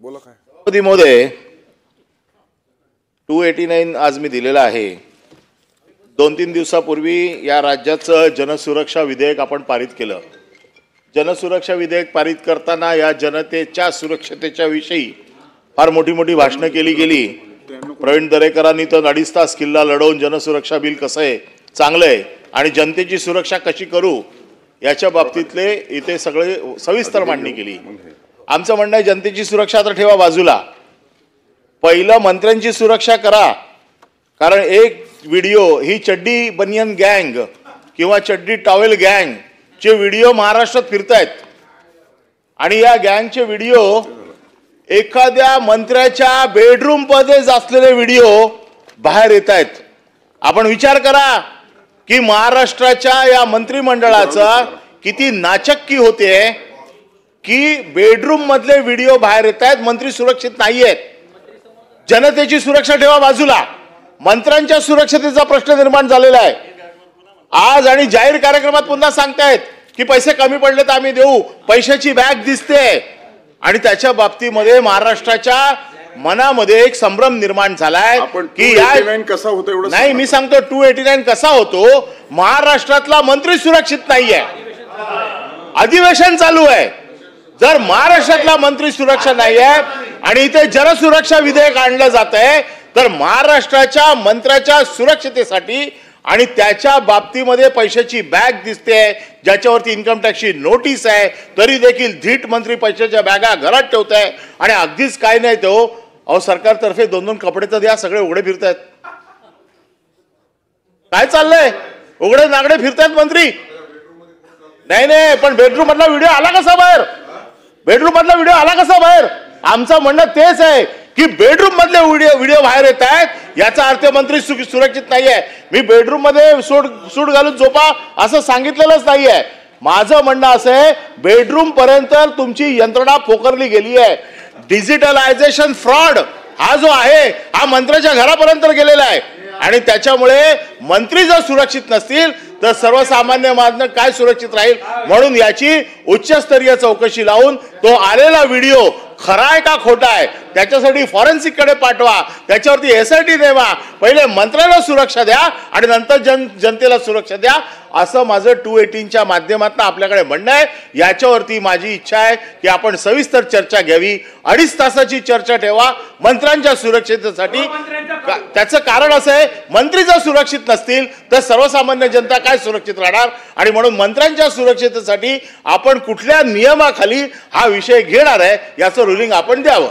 बोला काय सभापती महोदय, 289 आज मी दिलेला आहे. 2-3 दिवसापूर्वी या राज्याचं जनसुरक्षा विधेयक आपण पारित केलं. जनसुरक्षा विधेयक पारित करताना या जनतेच्या सुरक्षतेच्या विषयी फार मोठी भाषणं केली गेली. प्रवीण दरेकरांनी तर 2.5 तास किल्ला लढवून जनसुरक्षा बिल कसं आहे, चांगलं आहे आणि जनतेची सुरक्षा कशी करू याच्या बाबतीतले इथे सगळे सविस्तर मांडणी केली. आमचं म्हणणं आहे जनतेची सुरक्षा तर ठेवा बाजूला, पहिलं मंत्र्यांची सुरक्षा करा. कारण एक व्हिडिओ ही चड्डी बनियन गँग किंवा चड्डी टॉवेल गँग चे व्हिडिओ महाराष्ट्रात फिरतायत आणि या गँगचे व्हिडिओ एखाद्या मंत्र्याच्या बेडरूम मध्ये असलेले व्हिडिओ बाहेर येत आहेत. आपण विचार करा की महाराष्ट्राच्या या मंत्रिमंडळाचा किती नाचक्की होते की बेडरूम मधले व्हिडिओ बाहेर येत आहेत. मंत्री सुरक्षित नाहीयेत. जनतेची सुरक्षा ठेवा बाजूला, मंत्र्यांच्या सुरक्षतेचा प्रश्न निर्माण झालेला आहे आज. आणि जाहीर कार्यक्रमात पुन्हा सांगतायत की पैसे कमी पडले तर आम्ही देऊ, पैशाची बॅग दिसते आणि त्याच्या बाबतीमध्ये महाराष्ट्राच्या मनामध्ये एक संभ्रम निर्माण झालाय की या कसा होतो एवढं नाही. मी सांगतो 289 कसा होतो. महाराष्ट्रातला मंत्री सुरक्षित नाहीये, अधिवेशन चालू आहे. जर महाराष्ट्रातला मंत्री सुरक्षा नाही आहे आणि इथे जनसुरक्षा विधेयक आणलं जात आहे तर महाराष्ट्राच्या मंत्र्याच्या सुरक्षतेसाठी आणि त्याच्या बाबतीमध्ये पैशाची बॅग दिसते ज्याच्यावरती इन्कम टॅक्सची नोटीस आहे तरी देखील धीट मंत्री पैशाच्या बॅगा घरात ठेवत आहे. आणि अगदीच काय नाही तो अहो सरकारतर्फे 2-2 कपडे तर द्या, सगळे उघडे फिरतायत. काय चाललंय? उघडे नागडे फिरतायत मंत्री. नाही पण बेडरूम मधला व्हिडिओ आला कसा बाहेर? बेडरूम मधला व्हिडिओ आला कसा बाहेर? आमचं म्हणणं तेच आहे की बेडरूम मधले व्हिडिओ बाहेर येत आहेत याचा अर्थ मंत्री सुरक्षित नाहीये. मी बेडरूम मध्ये सूट घालून झोपा असं सांगितलेलंच नाहीये. माझं म्हणणं असं आहे बेडरूम पर्यंत तुमची यंत्रणा पोखरली गेली आहे. डिजिटलायझेशन फ्रॉड हा जो आहे हा मंत्र्याच्या घरापर्यंत गेलेला आहे आणि त्याच्यामुळे मंत्री जर सुरक्षित नसतील तर सर्वसामान्य माणूस काय सुरक्षित राहील. म्हणून याची उच्चस्तरीय चौकशी लावून तो आलेला व्हिडिओ खरा आहे का खोटा आहे त्याच्यासाठी फॉरेन्सिक कडे पाठवा, त्याच्यावरती SIT नेमा. पहिले मंत्र्याला सुरक्षा द्या आणि नंतर जनतेला सुरक्षा द्या असं माझं 218च्या माध्यमातून आपल्याकडे म्हणणं आहे. याच्यावरती माझी इच्छा आहे की आपण सविस्तर चर्चा घ्यावी. 2.5 तासाची चर्चा ठेवा मंत्र्यांच्या सुरक्षेसाठी. त्याचं कारण असं आहे मंत्री जर सुरक्षित नसतील तर सर्वसामान्य जनता काय सुरक्षित राहणार. आणि म्हणून मंत्र्यांच्या सुरक्षेसाठी आपण कुठल्या नियमाखाली हा विषय घेणार आहे याचं रुलिंग आपण द्यावं.